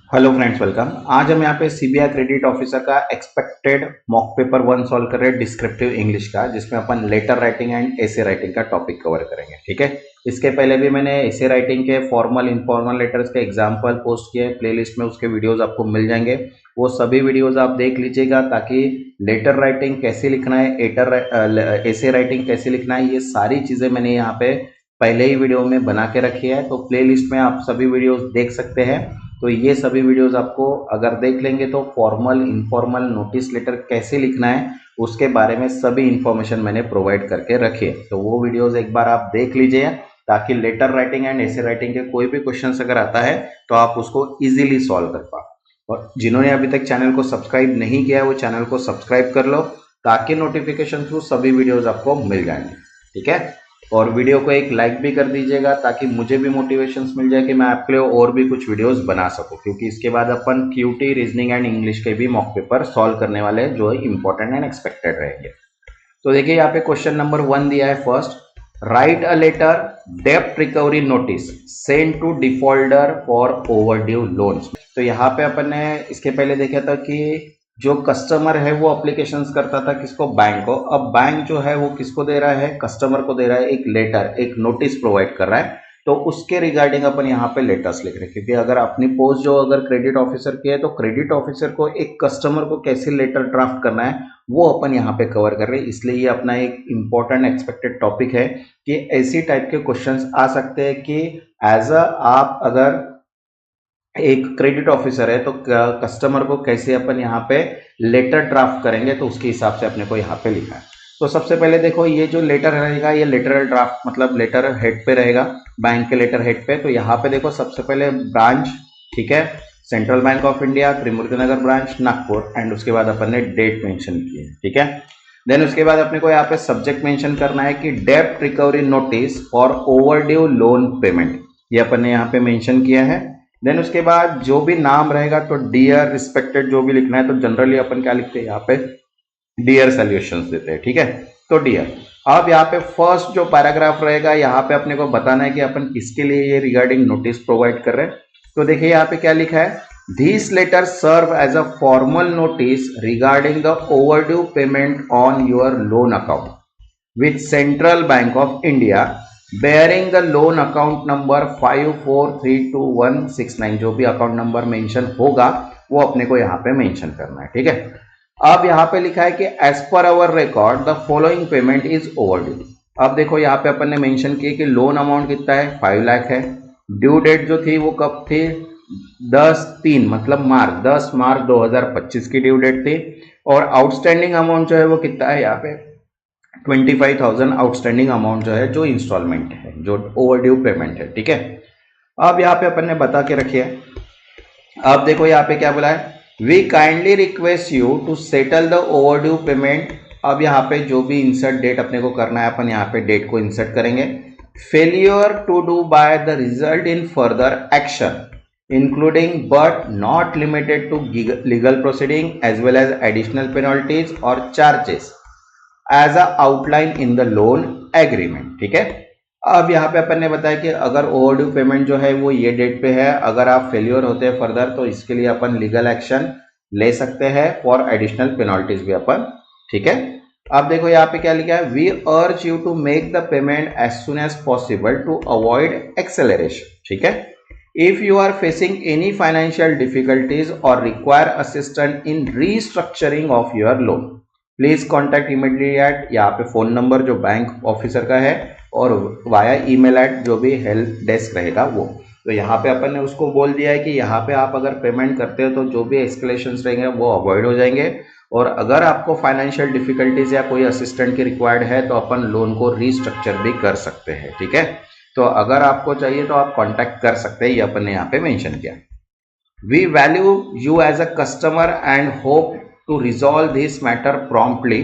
Hello friends, welcome. आज हम यहाँ पे सीबीआई क्रेडिट ऑफिसर का एक्सपेक्टेड मॉक पेपर 1 सॉल्व कर रहे हैं, डिस्क्रिप्टिव इंग्लिश का, जिसमें अपन letter writing and essay writing का टॉपिक कवर करेंगे। ठीक है। इसके पहले भी मैंने एसे राइटिंग के फॉर्मल इनफॉर्मल लेटर्स के एग्जाम्पल पोस्ट किए, प्लेलिस्ट में उसके वीडियोज आपको मिल जाएंगे। वो सभी वीडियोज आप देख लीजिएगा ताकि लेटर राइटिंग कैसे लिखना है, एसे राइटिंग कैसे लिखना है, ये सारी चीजें मैंने यहाँ पे पहले ही वीडियो में बना के रखी है। तो प्ले लिस्ट में आप सभी वीडियोज देख सकते हैं। तो ये सभी वीडियोस आपको अगर देख लेंगे तो फॉर्मल इनफॉर्मल नोटिस लेटर कैसे लिखना है उसके बारे में सभी इंफॉर्मेशन मैंने प्रोवाइड करके रखी है। तो वो वीडियोस एक बार आप देख लीजिए ताकि letter writing and essay writing के कोई भी क्वेश्चन अगर आता है तो आप उसको इजीली सॉल्व कर पाओ। और जिन्होंने अभी तक चैनल को सब्सक्राइब नहीं किया है वो चैनल को सब्सक्राइब कर लो ताकि नोटिफिकेशन थ्रू सभी वीडियोज आपको मिल जाएंगे। ठीक है। और वीडियो को एक लाइक भी कर दीजिएगा ताकि मुझे भी मोटिवेशंस मिल जाए कि मैं आपके लिए और भी कुछ वीडियोस बना सकूं, क्योंकि इसके बाद अपन क्यूटी रीजनिंग एंड इंग्लिश के भी मॉक पेपर सॉल्व करने वाले हैं जो इंपॉर्टेंट एंड एक्सपेक्टेड रहेंगे। तो देखिए यहाँ पे क्वेश्चन नंबर 1 दिया है। फर्स्ट, राइट अ लेटर डेब्ट recovery notice send to defaulter for overdue loans. तो यहाँ पे अपन ने इसके पहले देखा था कि जो कस्टमर है वो अप्लीकेशंस करता था किसको, बैंक को। अब बैंक जो है वो किसको दे रहा है, कस्टमर को दे रहा है एक लेटर, एक नोटिस प्रोवाइड कर रहा है। तो उसके रिगार्डिंग अपन यहाँ पे लेटर्स लिख रहे हैं, क्योंकि अगर अपनी पोस्ट जो अगर क्रेडिट ऑफिसर की है तो क्रेडिट ऑफिसर को एक कस्टमर को कैसे लेटर ड्राफ्ट करना है वो अपन यहाँ पे कवर कर रहे हैं। इसलिए ये अपना एक इंपॉर्टेंट एक्सपेक्टेड टॉपिक है कि ऐसी टाइप के क्वेश्चंस आ सकते हैं कि एज अ आप अगर एक क्रेडिट ऑफिसर है तो कस्टमर को कैसे अपन यहाँ पे लेटर ड्राफ्ट करेंगे, तो उसके हिसाब से अपने को यहाँ पे लिखा है। तो सबसे पहले देखो ये जो लेटर रहेगा ये लेटर ड्राफ्ट मतलब लेटर हेड पे रहेगा, बैंक के लेटर हेड पे। तो यहाँ पे देखो सबसे पहले ब्रांच, ठीक है, central Bank of India Trimurti Nagar branch Nagpur, and उसके बाद अपन ने डेट मेंशन की है। ठीक है। देन उसके बाद अपने को यहाँ पे सब्जेक्ट मेंशन करना है कि डेब्ट रिकवरी नोटिस और ओवरड्यू लोन पेमेंट, ये अपन ने यहाँ पे मेंशन किया है। देन उसके बाद जो भी नाम रहेगा तो डियर रिस्पेक्टेड जो भी लिखना है, तो जनरली अपन क्या लिखते हैं यहाँ पे डियर सॉल्यूशंस देते हैं। ठीक है। तो डियर, अब यहाँ पे फर्स्ट जो पैराग्राफ रहेगा यहाँ पे अपने को बताना है कि अपन किसके लिए ये रिगार्डिंग नोटिस प्रोवाइड कर रहे हैं। तो देखिए यहाँ पे क्या लिखा है, this letter serve as a formal notice regarding the overdue payment on your loan account with Central Bank of India bearing the loan account number 54321169। जो भी अकाउंट नंबर मेंशन होगा वो अपने को यहाँ पे मेंशन करना है। ठीक है। अब यहाँ पे लिखा है कि as per our record the following payment is overdue. अब देखो यहाँ पे अपन ने मेंशन किया कि लोन अमाउंट कितना है, 5 लाख है। ड्यू डेट जो थी वो कब थी, 10/3 मतलब मार्च, 10 मार्च 2025 की ड्यू डेट थी। और आउटस्टैंडिंग अमाउंट जो है वो कितना है, यहाँ पे 25,000 आउटस्टैंडिंग अमाउंट जो है, जो इंस्टॉलमेंट है, जो ओवरड्यू पेमेंट है। ठीक है। अब यहाँ पे अपन ने बता के रखी है। अब देखो यहाँ पे क्या बोला है, we kindly request you to settle the overdue payment. अब यहाँ पे जो भी इंसर्ट डेट अपने को करना है अपन यहाँ पे डेट को इंसर्ट करेंगे। Failure to do by the result in further action including but not limited to legal proceeding as well as additional penalties or charges as a outline in the loan agreement. ठीक है। अब यहाँ पे अपन ने बताया कि अगर ओवरड्यू पेमेंट जो है वो ये डेट पे है, अगर आप फेल्योर होते हैं फर्दर तो इसके लिए अपन लीगल एक्शन ले सकते हैं फॉर एडिशनल पेनल्टीज भी अपन। ठीक है। अब देखो यहाँ पे क्या लिखा है, we urge you to make the payment as soon as possible to avoid acceleration. ठीक है। If you are facing any financial difficulties or require assistant in restructuring of your loan please contact immediately at, यहाँ पे phone number जो bank officer का है और via email eight जो भी हेल्प डेस्क रहेगा वो। तो यहाँ पे अपन ने उसको बोल दिया है कि यहाँ पे आप अगर पेमेंट करते हो तो जो भी एस्केलेशंस रहेंगे वो अवॉइड हो जाएंगे, और अगर आपको फाइनेंशियल डिफिकल्टीज या कोई असिस्टेंट की रिक्वायर्ड है तो अपन लोन को रीस्ट्रक्चर भी कर सकते हैं। ठीक है। तो अगर आपको चाहिए तो आप कॉन्टैक्ट कर सकते हैं, ये अपन ने यहाँ पे मेंशन किया। We value you as a customer and hope to resolve this matter promptly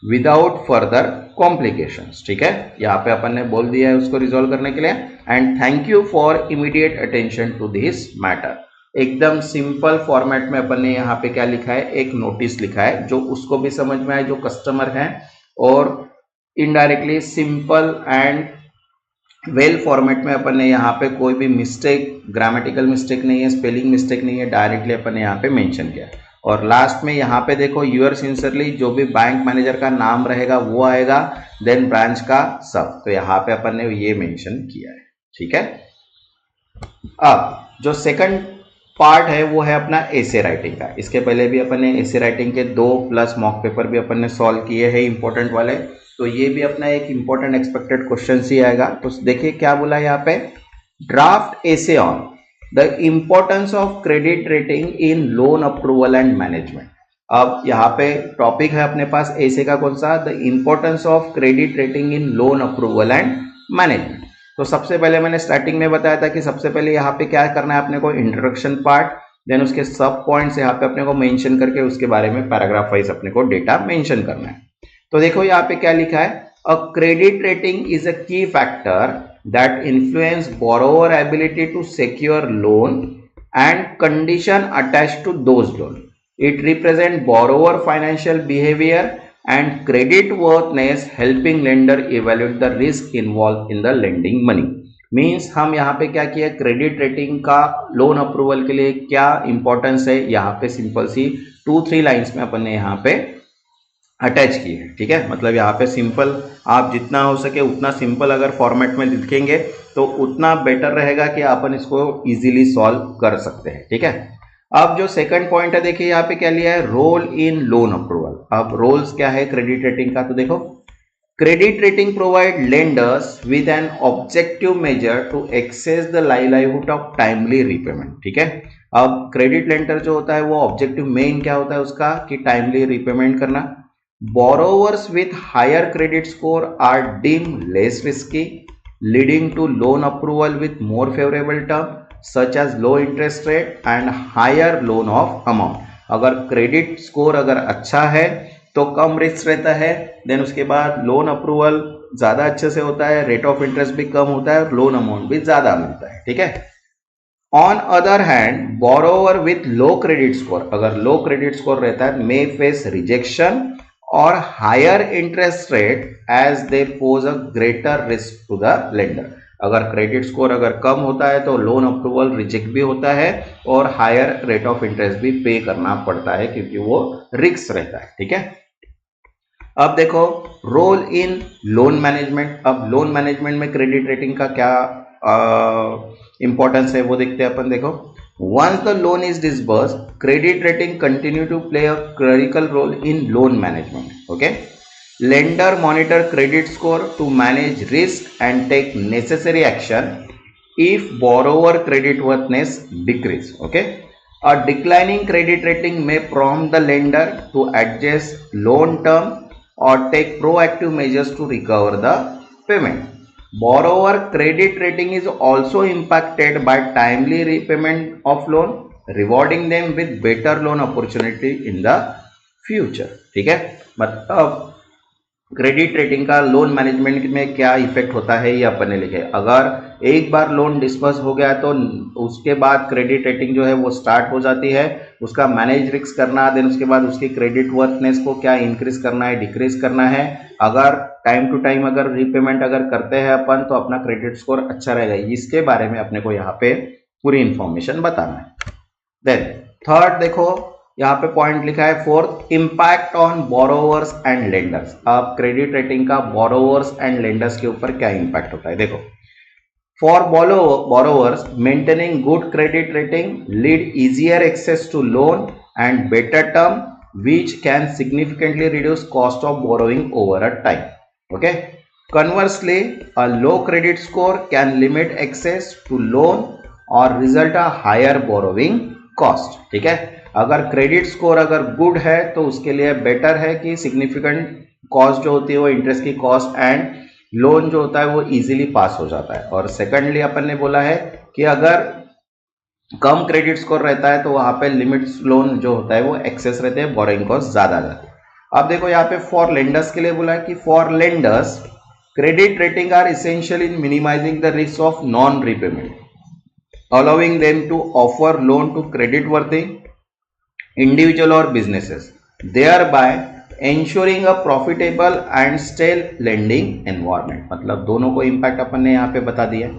without further complications. ठीक है। यहाँ पे अपन ने बोल दिया है उसको रिजॉल्व करने के लिए, and thank you for immediate attention to this matter. एकदम सिंपल फॉर्मेट में अपन ने यहाँ पे क्या लिखा है, एक नोटिस लिखा है जो उसको भी समझ में आए जो कस्टमर है, और indirectly simple and well format में अपन ने यहाँ पे कोई भी मिस्टेक, ग्रामेटिकल मिस्टेक नहीं है, स्पेलिंग मिस्टेक नहीं है, डायरेक्टली अपन ने यहाँ पे मेंशन किया। और लास्ट में यहाँ पे देखो यूअर सिंसियरली, जो भी बैंक मैनेजर का नाम रहेगा वो आएगा, देन ब्रांच का सब, तो यहाँ पे अपन ने ये मेंशन किया है। ठीक है, अब जो सेकंड पार्ट है वो है अपना एसे राइटिंग का। इसके पहले भी अपन ने एसे राइटिंग के 2+ मॉक पेपर भी अपन ने सॉल्व किए हैं इंपॉर्टेंट वाले, तो ये भी अपना एक इंपॉर्टेंट एक्सपेक्टेड क्वेश्चन ही आएगा। तो देखिए क्या बोला है यहाँ पे, draft essay on the importance of credit rating in loan approval and management. अब यहाँ पे टॉपिक है अपने पास एसे का कौन सा, the importance of credit rating in loan approval and management. तो सबसे पहले मैंने स्टार्टिंग में बताया था कि सबसे पहले यहाँ पे क्या करना है अपने को, इंट्रोडक्शन पार्ट, देन उसके सब पॉइंट्स यहाँ पे अपने को मेंशन करके उसके बारे में पैराग्राफ वाइज अपने को डेटा मेंशन करना है। तो देखो यहाँ पे क्या लिखा है, a credit rating is a key factor that influence borrower ability to secure loan and condition attached to those loan. It represent borrower financial behaviour and credit worthiness, helping lender evaluate the risk involved in the lending money। Means हम यहाँ पे क्या किया, credit rating का loan approval के लिए क्या importance है यहाँ पे सिंपल सी 2-3 लाइंस में अपन ने यहाँ पे अटैच की है। ठीक है, मतलब यहाँ पे सिंपल, आप जितना हो सके उतना सिंपल अगर फॉर्मेट में लिखेंगे तो उतना बेटर रहेगा कि अपन इसको इजीली सॉल्व कर सकते हैं। ठीक है, अब जो सेकंड पॉइंट है देखिए यहाँ पे क्या लिया है, रोल इन लोन अप्रूवल। अब रोल्स क्या है क्रेडिट रेटिंग का, तो देखो credit rating provide lenders with an objective measure to access the livelihood of timely repayment. ठीक है, अब क्रेडिट लेंडर जो होता है वो ऑब्जेक्टिव मेन क्या होता है उसका, कि टाइमली रीपेमेंट करना। Borrowers with higher credit score are deem less risky, leading to loan approval with more favourable term such as low interest rate and higher loan of amount. अगर credit score अगर अच्छा है तो कम risk रहता है, then उसके बाद loan approval ज़्यादा अच्छे से होता है, रेट ऑफ इंटरेस्ट भी कम होता है और लोन अमाउंट भी ज़्यादा मिलता है। ठीक है, on other hand borrower with low credit score, अगर लो क्रेडिट स्कोर रहता है, मे फेस रिजेक्शन और higher interest rate as they pose a greater risk to the lender. अगर क्रेडिट स्कोर अगर कम होता है तो लोन अप्रूवल रिजेक्ट भी होता है और हायर रेट ऑफ इंटरेस्ट भी पे करना पड़ता है क्योंकि वो रिस्क रहता है। ठीक है, अब देखो रोल इन लोन मैनेजमेंट। अब लोन मैनेजमेंट में क्रेडिट रेटिंग का क्या इंपॉर्टेंस है वो देखते हैं अपन। देखो, once the loan is disbursed, credit rating continue to play a critical role in loan management। okay, lender monitor credit score to manage risk and take necessary action if borrower credit worthiness decrease। okay, a declining credit rating may prompt the lender to adjust loan term or take proactive measures to recover the payment। Borrower credit rating is also impacted by timely repayment of loan, rewarding them with better loan opportunity in the future। ठीक है, मतलब credit rating का loan management में क्या effect होता है ये अपन ने लिखे। अगर एक बार लोन डिस्बर्स हो गया तो उसके बाद क्रेडिट रेटिंग जो है वो स्टार्ट हो जाती है, उसका मैनेज रिस्क करना, देन उसके बाद उसकी क्रेडिट वर्थनेस को क्या इंक्रीज करना है, डिक्रीज करना है। अगर टाइम टू टाइम अगर रीपेमेंट अगर करते हैं अपन तो अपना क्रेडिट स्कोर अच्छा रहेगा। इसके बारे में अपने को यहाँ पे पूरी इंफॉर्मेशन बताना है। देन थर्ड देखो यहाँ पे पॉइंट लिखा है fourth, impact on borrowers and lenders. अब क्रेडिट रेटिंग का बोरोवर्स एंड लेंडर्स के ऊपर क्या इंपैक्ट होता है देखो। For borrowers maintaining good credit rating lead easier access to loan and better term which can significantly reduce cost of borrowing over a time। okay, conversely a low credit score can limit access to loan or result a higher borrowing cost। ठीक है, अगर credit score अगर good है तो उसके लिए better है कि सिग्निफिकेंट कॉस्ट जो होती है वो इंटरेस्ट की कॉस्ट एंड लोन जो होता है वो इजीली पास हो जाता है। और सेकंडली अपन ने बोला है कि अगर कम क्रेडिट स्कोर रहता है तो वहां पे लिमिट्स लोन जो होता है वो एक्सेस रहते हैं, बोरोइंग कॉस्ट ज्यादा जाती है। अब देखो यहाँ पे फॉर लेंडर्स के लिए बोला है कि for lenders credit rating are essential in minimising the risk of non repayment, allowing them to offer loan to credit worthy individual or businesses, thereby ensuring a profitable and stable lending environment, मतलब दोनों को impact अपन ने यहाँ पे बता दिया।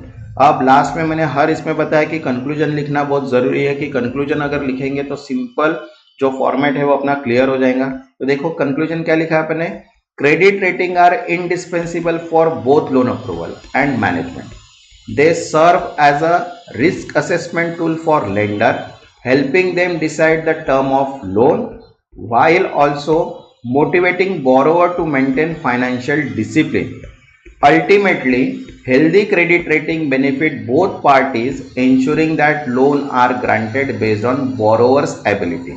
अब last में मैंने हर इसमें बताया कि कंक्लूजन लिखना बहुत जरूरी है, कि कंक्लूजन अगर लिखेंगे तो सिंपल जो फॉर्मेट है वो अपना क्लियर हो जाएगा। तो देखो कंक्लूजन क्या लिखा है अपने, credit rating are indispensable for both loan approval and management. They serve as a risk assessment tool for lender, helping them decide the term of loan while also motivating borrower to maintain financial discipline. Ultimately, healthy credit rating benefit both parties, ensuring that loans are granted based on borrower's ability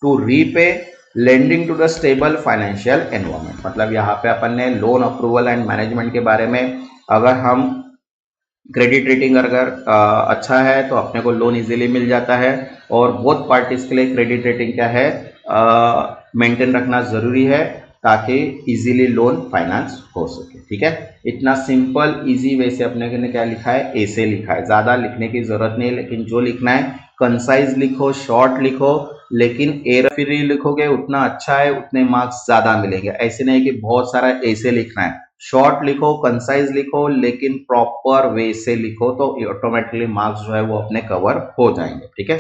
to repay, lending to the stable financial environment। मतलब यहाँ पे अपन ने loan approval and management के बारे में, अगर हम credit rating अगर अच्छा है तो अपने को लोन इजीली मिल जाता है, और बोथ पार्टीज के लिए क्रेडिट रेटिंग क्या है मेंटेन रखना जरूरी है ताकि इजीली लोन फाइनेंस हो सके। ठीक है, इतना सिंपल इजी वे से अपने ने क्या लिखा है, ऐसे लिखा है, ज़्यादा लिखने की ज़रूरत नहीं है, लेकिन जो लिखना है कंसाइज लिखो, शॉर्ट लिखो, लेकिन एरर फ्री लिखोगे उतना अच्छा है, उतने मार्क्स ज़्यादा मिलेंगे। ऐसे नहीं कि बहुत सारा ऐसे लिखना है, शॉर्ट लिखो, कंसाइज लिखो, लेकिन प्रॉपर वे से लिखो, तो ऑटोमेटिकली मार्क्स जो है वो अपने कवर हो जाएंगे। ठीक है,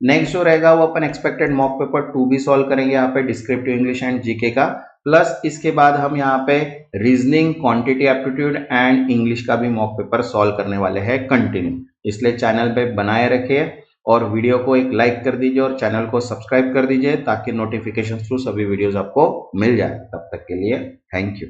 नेक्स्ट जो रहेगा वो अपन एक्सपेक्टेड मॉक पेपर 2 भी सॉल्व करेंगे यहाँ पे, डिस्क्रिप्टिव इंग्लिश एंड जीके का, प्लस इसके बाद हम यहाँ पे reasoning, quantity aptitude and English का भी मॉक पेपर सॉल्व करने वाले हैं कंटिन्यू। इसलिए चैनल पे बनाए रखिए और वीडियो को एक लाइक कर दीजिए और चैनल को सब्सक्राइब कर दीजिए ताकि नोटिफिकेशन थ्रू सभी वीडियोस आपको मिल जाए। तब तक के लिए थैंक यू।